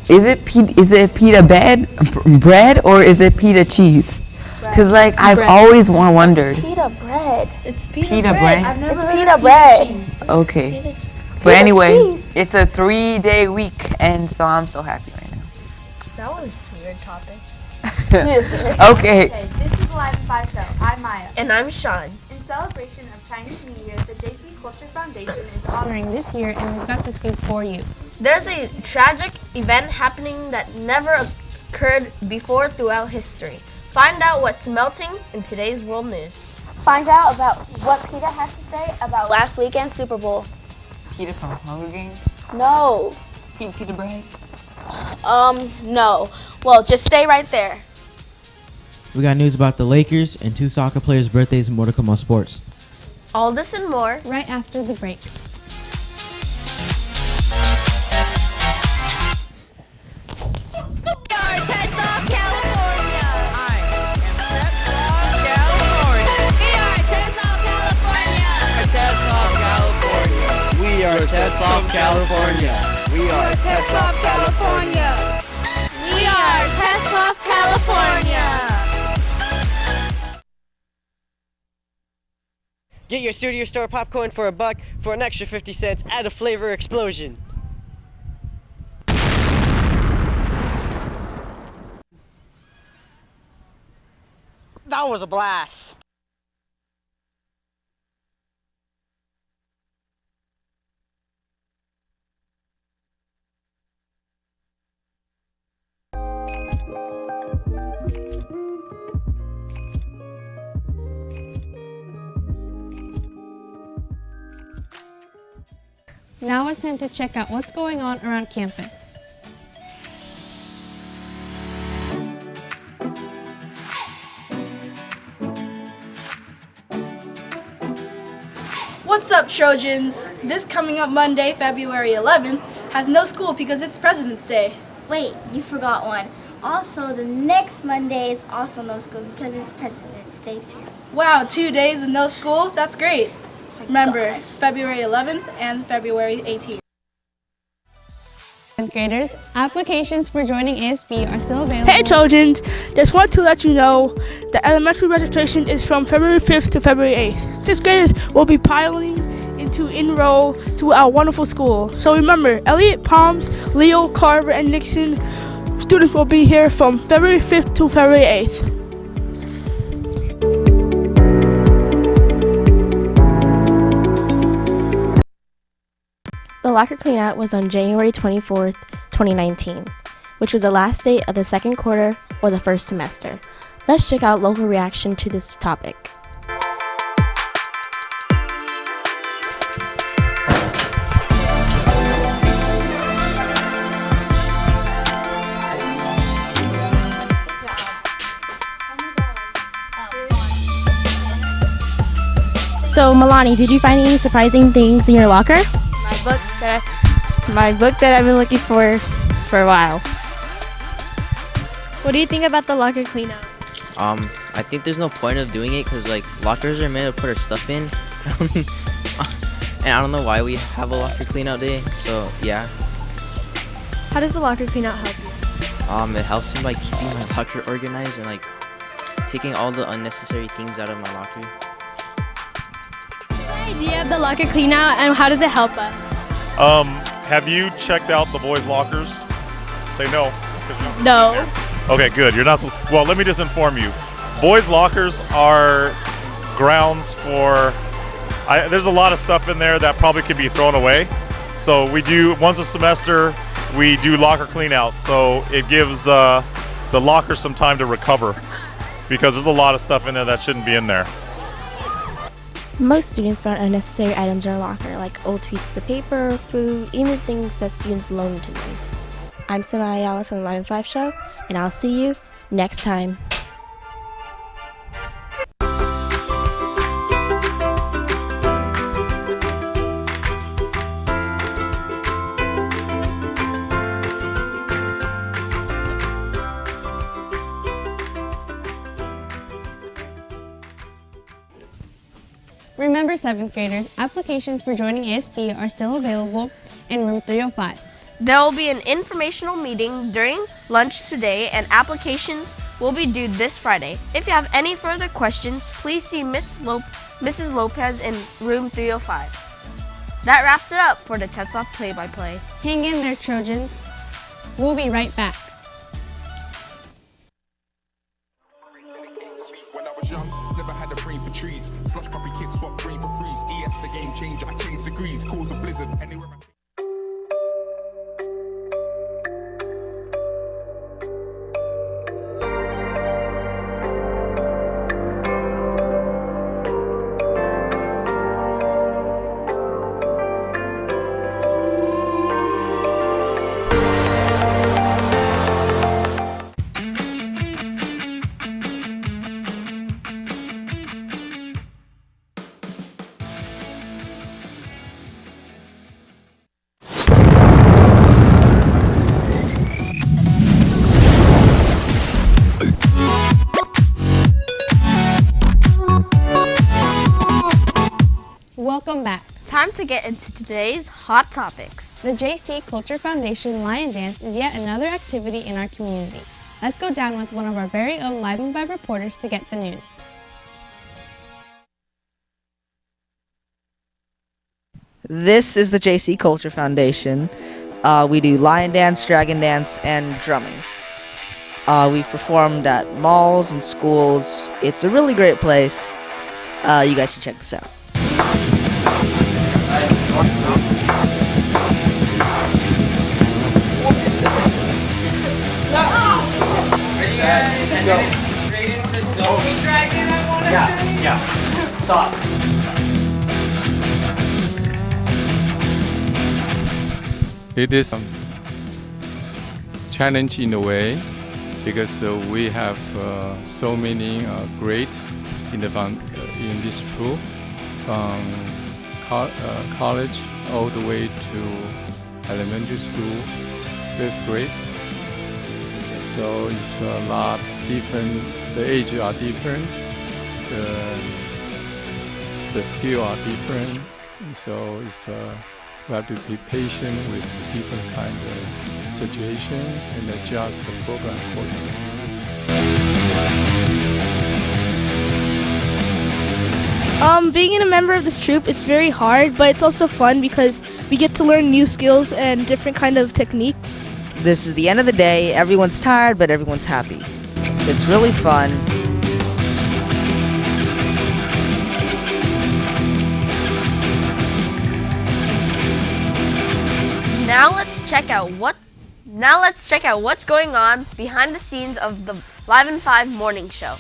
Is it pita bread or is it pita cheese? Because like I've always wondered. It's pita bread. It's pita bread. I've never It's heard pita of bread. cheese. Okay. But anyway, it's a 3-day week, and so I'm so happy right now. That was a weird topic. Okay. This is the Live in 5 show. I'm Maya. And I'm Sean. In celebration of Chinese New Year, the JC Culture Foundation is honoring This year, and we've got the scoop for you. There's a tragic event happening that never occurred before throughout history. Find out what's melting in today's world news. Find out about what PETA has to say about last weekend's Super Bowl. Pita from Hunger Games? No. Pita bread? No. Well, just stay right there. We got news about the Lakers and 2 soccer players' birthdays and more to come on sports. All this and more Right after the break. We are Tetzlaff, California. We are Tetzlaff, California. We are Tetzlaff, California. Get your studio store popcorn for $1 for an extra 50 cents. Add a flavor explosion. That was a blast. Now it's time to check out what's going on around campus. What's up, Trojans? This coming up Monday, February 11th, has no school because it's President's Day. Wait, you forgot one. Also, the next Monday is also no school because it's President's Day too. Wow, 2 days with no school? That's great. Remember, gosh. February 11th and February 18th. 7th graders, applications for joining ASB are still available. Hey Trojans, just want to let you know the elementary registration is from February 5th to February 8th. 6th graders will be piling into enroll to our wonderful school. So remember, Elliott, Palms, Leo, Carver, and Nixon students will be here from February 5th to February 8th. The locker cleanout was on January 24th, 2019, which was the last day of the second quarter or the first semester. Let's check out local reaction to this topic. So Milani, did you find any surprising things in your locker? My book that I've been looking for a while. What do you think about the locker cleanout? I think there's no point of doing it because like lockers are made to put our stuff in. And I don't know why we have a locker cleanout day, so yeah. How does the locker cleanout help you? It helps me by keeping my locker organized and like taking all the unnecessary things out of my locker. What's the idea of the locker cleanout and how does it help us? Have you checked out the boys' lockers? Say no. No. Okay, good. You're not so. Well, let me just inform you. Boys' lockers are grounds for. There's a lot of stuff in there that probably could be thrown away. So we do once a semester. We do locker cleanout. So it gives the lockers some time to recover because there's a lot of stuff in there that shouldn't be in there. Most students found unnecessary items in their locker, like old pieces of paper, food, even things that students loaned to them. I'm Samaya Ayala from the Live in 5 show, and I'll see you next time. Remember, 7th graders, applications for joining ASB are still available in room 305. There will be an informational meeting during lunch today, and applications will be due this Friday. If you have any further questions, please see Mrs. Lopez in room 305. That wraps it up for the Tetzlaff play-by-play. Hang in there, Trojans. We'll be right back. When I was young, never had a brain for trees. Slush puppy kids swap brain for freeze. ES the game changer, I change degrees. Cause a blizzard anywhere I Welcome back. Time to get into today's hot topics. The JC Culture Foundation Lion Dance is yet another activity in our community. Let's go down with one of our very own Live and Vibe reporters to get the news. This is the JC Culture Foundation. We do lion dance, dragon dance, and drumming. We've performed at malls and schools. It's a really great place. You guys should check this out. Yeah. Stop. It is challenge in a way because we have so many great in this troop from college all the way to elementary school, 5th grade. So it's a lot different. The age are different. The skill are different. So it's we have to be patient with different kind of situation and adjust the program accordingly. Being a member of this troop, it's very hard, but it's also fun because we get to learn new skills and different kind of techniques. This is the end of the day. Everyone's tired, but everyone's happy. It's really fun. Now let's check out what's going on behind the scenes of the Live and 5 morning show.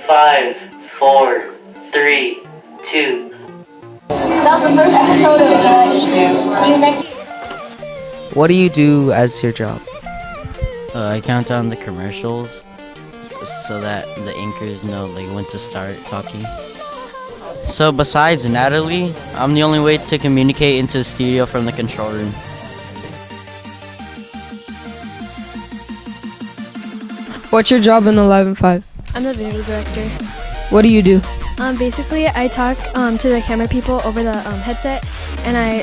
Five, 4, 3, 2. That was the first episode of Eats. See you next week. What do you do as your job? I count down the commercials so that the anchors know like when to start talking. So besides Natalie, I'm the only way to communicate into the studio from the control room. What's your job in the Live and 5? I'm the video director. What do you do? Basically, I talk to the camera people over the headset, and I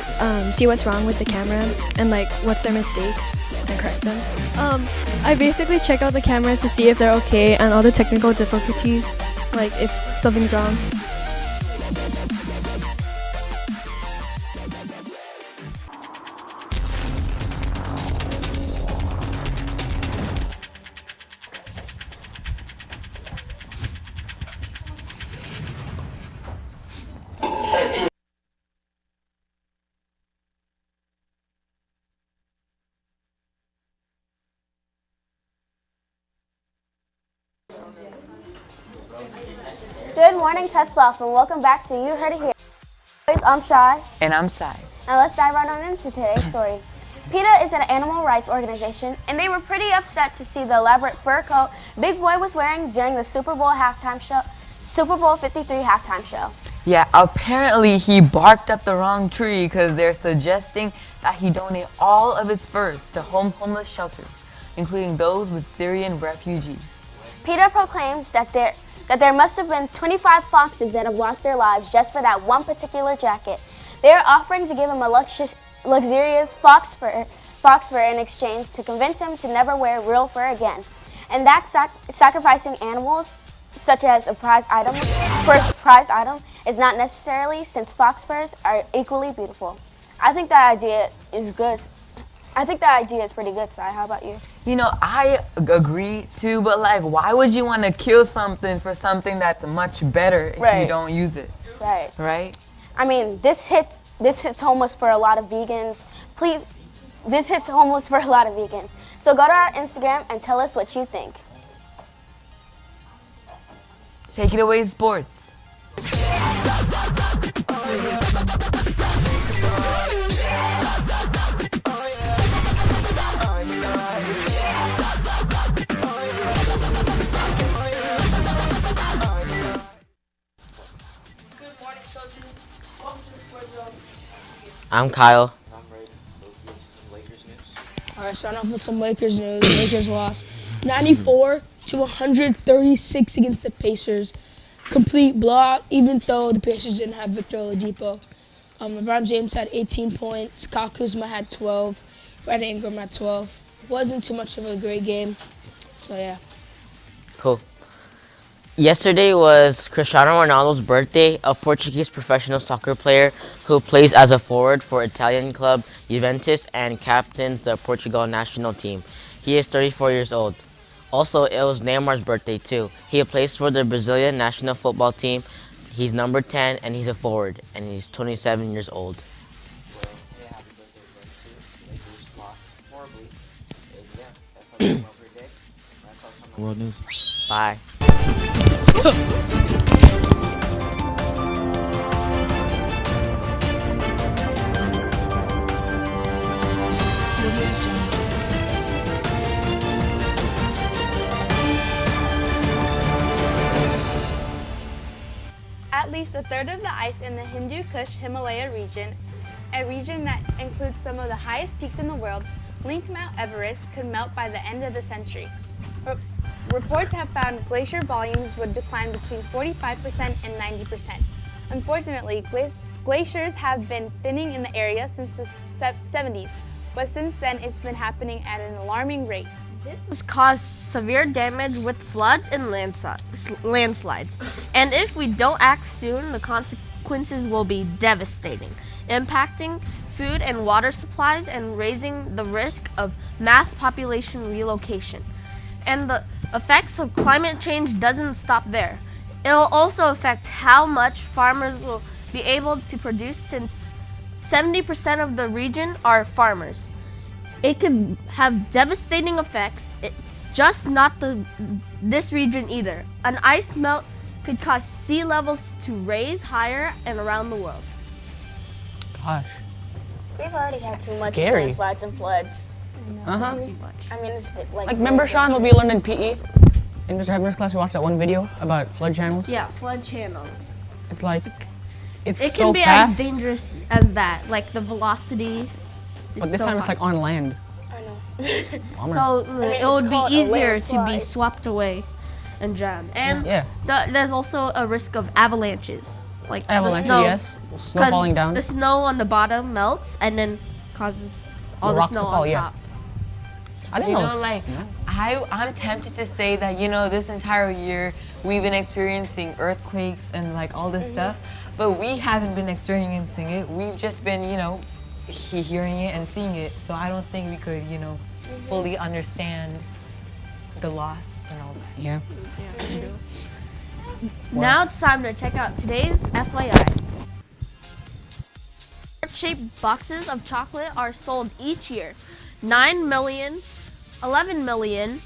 see what's wrong with the camera and like what's their mistakes and correct them. I basically check out the cameras to see if they're okay and all the technical difficulties, like if something's wrong. Good morning, Tetzlaff, and welcome back to You Heard It Here. I'm Shy. And I'm Sai. Now let's dive right on into today's story. PETA is an animal rights organization, and they were pretty upset to see the elaborate fur coat Big Boy was wearing during the Super Bowl 53 halftime show. Yeah, apparently he barked up the wrong tree because they're suggesting that he donate all of his furs to homeless shelters, including those with Syrian refugees. PETA proclaims that there must have been 25 foxes that have lost their lives just for that one particular jacket. They are offering to give him a luxurious fox fur in exchange to convince him to never wear real fur again. And that's sacrificing animals, such as a prized item, is not necessarily, since fox furs are equally beautiful. I think that idea is good. I think that idea is pretty good, Sai. How about you? You know, I agree too, but like, why would you want to kill something for something that's much better if you don't use it? Right. Right? I mean, this hits homeless for a lot of vegans. Please, this hits homeless for a lot of vegans. So go to our Instagram and tell us what you think. Take it away, sports. I'm Kyle. Alright, starting off with some Lakers news. Lakers lost 94 to 136 against the Pacers. Complete blowout, even though the Pacers didn't have Victor Oladipo. LeBron James had 18 points. Kyle Kuzma had 12. Brandon Ingram had 12. Wasn't too much of a great game. So yeah. Cool. Yesterday was Cristiano Ronaldo's birthday, a Portuguese professional soccer player who plays as a forward for Italian club Juventus and captains the Portugal national team. He is 34 years old. Also, it was Neymar's birthday too. He plays for the Brazilian national football team. He's number 10 and he's a forward, and he's 27 years old. World news. Bye. At least a third of the ice in the Hindu Kush Himalaya region, a region that includes some of the highest peaks in the world, linked Mount Everest, could melt by the end of the century. Reports have found glacier volumes would decline between 45% and 90%. Unfortunately, glaciers have been thinning in the area since the 70s, but since then it's been happening at an alarming rate. This has caused severe damage with floods and landslides. And if we don't act soon, the consequences will be devastating, impacting food and water supplies and raising the risk of mass population relocation. And the effects of climate change doesn't stop there. It'll also affect how much farmers will be able to produce, since 70% of the region are farmers. It could have devastating effects. It's just not this region either. An ice melt could cause sea levels to raise higher and around the world. Gosh. We've already had too much Scary. landslides and floods. Uh-huh. I mean, it's Like, remember, Sean, what we learned in PE? In Mr. Hebner's class, we watched that one video about flood channels. Yeah, flood channels. It's like, it's It so can be fast, as dangerous as that. Like the velocity is but this so time it's high. like on land. I know. So I mean, it would it's be called a easier to be landslide. swept away and drowned. And Yeah. there's also a risk of avalanches. Like Avalanche, the snow. yes. Snow 'Cause falling down. The snow on the bottom melts and then causes all the rocks snow to fall, on yeah. top. I didn't You know. know, like, I'm tempted to say that, you know, this entire year we've been experiencing earthquakes and like all this stuff, but we haven't been experiencing it. We've just been, you know, hearing it and seeing it. So I don't think we could, you know, fully understand the loss and all that. Yeah. Now it's time to check out today's FYI. Heart-shaped boxes of chocolate are sold each year. 9 million, 11 million,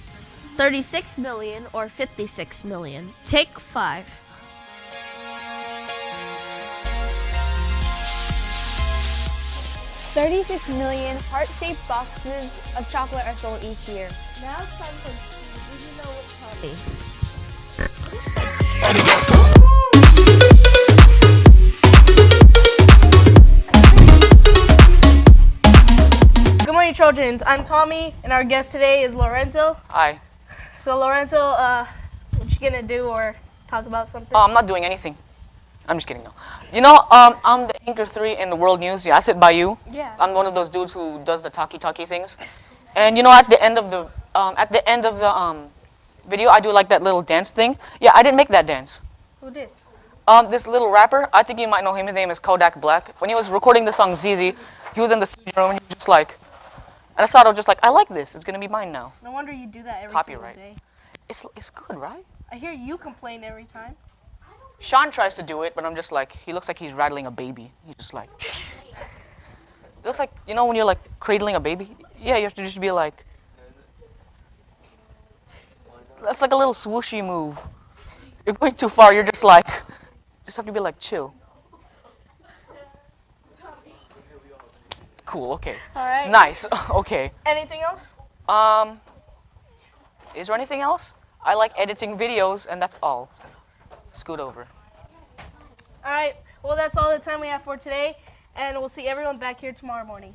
36 million, or 56 million. Take 5. $36 million heart-shaped boxes of chocolate are sold each year. Now it's time for Did You Know What's Happening? Legends. I'm Tommy, and our guest today is Lorenzo. Hi. So Lorenzo, what you gonna do or talk about something? Oh, I'm not doing anything. I'm just kidding, no. You know, I'm the anchor 3 in the world news. Yeah, I sit by you. Yeah. I'm one of those dudes who does the talkie things. And you know, at the end of the video, I do like that little dance thing. Yeah, I didn't make that dance. Who did? This little rapper, I think you might know him. His name is Kodak Black. When he was recording the song ZZ, he was in the studio room and he was just like, and I saw it, I was just like, I like this. It's gonna be mine now. No wonder you do that every Copyright. single day. It's good, right? I hear you complain every time. Sean tries to do it, but I'm just like, he looks like he's rattling a baby. He's just like, it looks like, you know when you're like cradling a baby? Yeah, you have to just be like, that's like a little swooshy move. You're going too far, you're just like, just have to be like, chill. Cool, okay. All right. Nice, okay. Anything else? Is there anything else? I like editing videos, and that's all. Scoot over. All right. Well, that's all the time we have for today, and we'll see everyone back here tomorrow morning.